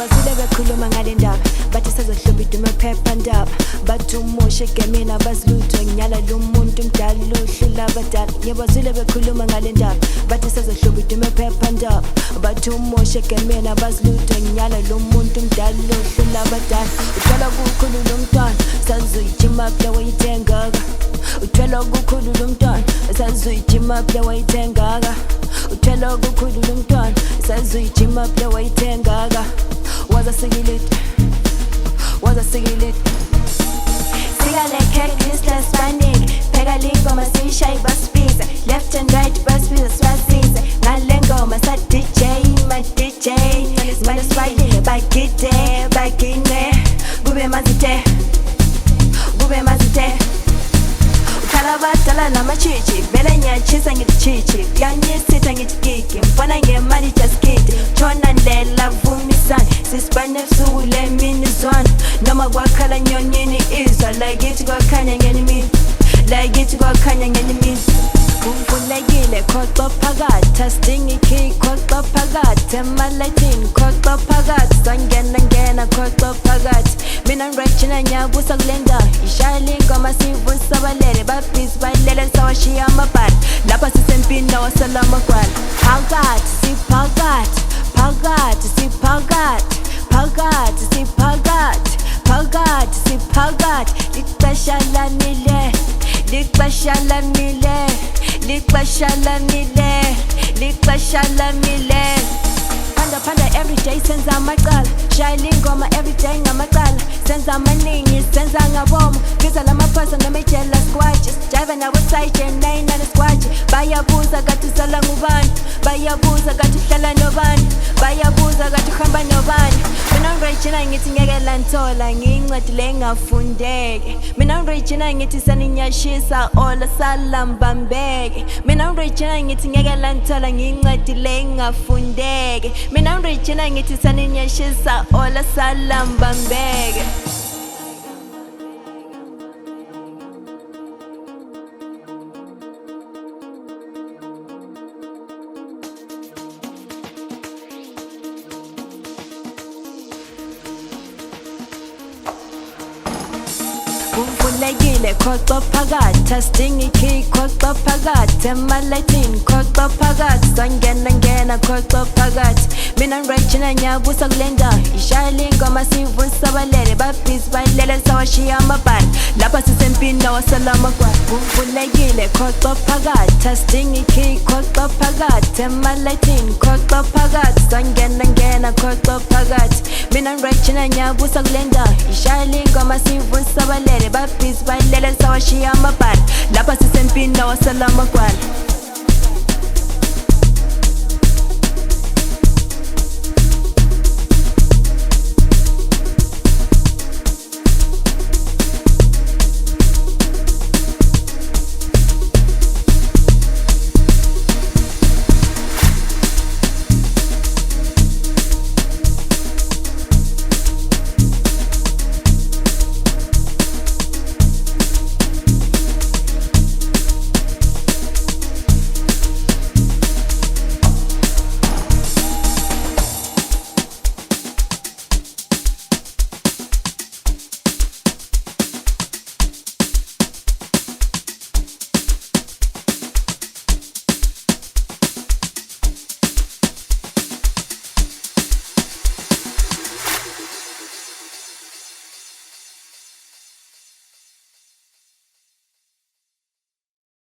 Ngiyabazwile bekhuluma ngale ndaba bathi sezohloba idume phephandaba bathi umusha egemini abazilutho nginyala lo muntu mdala lohlula abadala. Ngiyabazwile bekhuluma ngale ndaba bathi sezohloba idume phephandaba bathi umusha egemini abazilutho nginyala lo muntu mdala lohlula abadala. Uthwala kukhulu lo mntwana sazuyijima phela wayithengaka. Uthwala kukhulu lo mntwana sazuyijima phela wayithengaka. Uthwala kukhulu lo mntwana sazuyijima phela wayithengaka. Waza sikilid Sika le cake listless panic Pheka lingoma siyishaye basibiza left and right basibiza sibazize ngale ngoma sa DJ ma DJ Mane sifayile bagine kube mazite Ukhala badala namachichi vele ngiyachisa ngithi chichi kuyanyisitha ngithi gigi mfana ngemali just kid Chona ndlela vumisana sisibane ebusuku le mini zwana noma kwakhala nyonyini izwa like ithi kwakhanya ngenimini Kuvulekile khoxo phakathi asidingi key khoxo phakathi emalayitini khoxo phakathi sangena khoxo phakathi mina ngiregina ngiyabusa kule ndawo ishayela ingoma siyivusa abalele babhizi bayilele sawashiya amabhali lapha sisempini nawasala amagwala phakathi siphakathi lixesha lamile Phanda everyday senza amacala shayela ingoma everyday ngamacala senza amaningi senza ngaboma ngiza lamaphosa nemejela squatch jive nabo side nine na squatch bayabuza kathi usala ngubani bayabuza kathi uhlala nobani bayabuza kathi uhamba nobani mina ngiregina ngithi ngeke lanthola ngincwadi lengafundeke mina ngiregina ngithi saninyashisa ola salambambeke mina ngiregina ngithi ngeke lanthola ngincwadi lengafundeke mina ngiregina ngithi saninyashisa ola salambambeke Kuvulekile khoxo phakathi asidingi key khoxo phakathi emalayitini khoxo phakathi sangena khoxo phakathi mina ngiregina ngiyabusa kule ndawo ishayela ingoma siyivusa abalele babhizi bayilele sawashiya amabhali lapha sisempini nawasala amagwala Kuvulekile khoxo phakathi asidingi key khoxo phakathi emalayitini khoxo phakathi sangena khoxo phakathi mina ngiregina ngiyabusa kule ndawo ishayela ingoma siyivusa abalele babhizi bayilele sawashiya amabhali lapha sisempini nawasala amagwala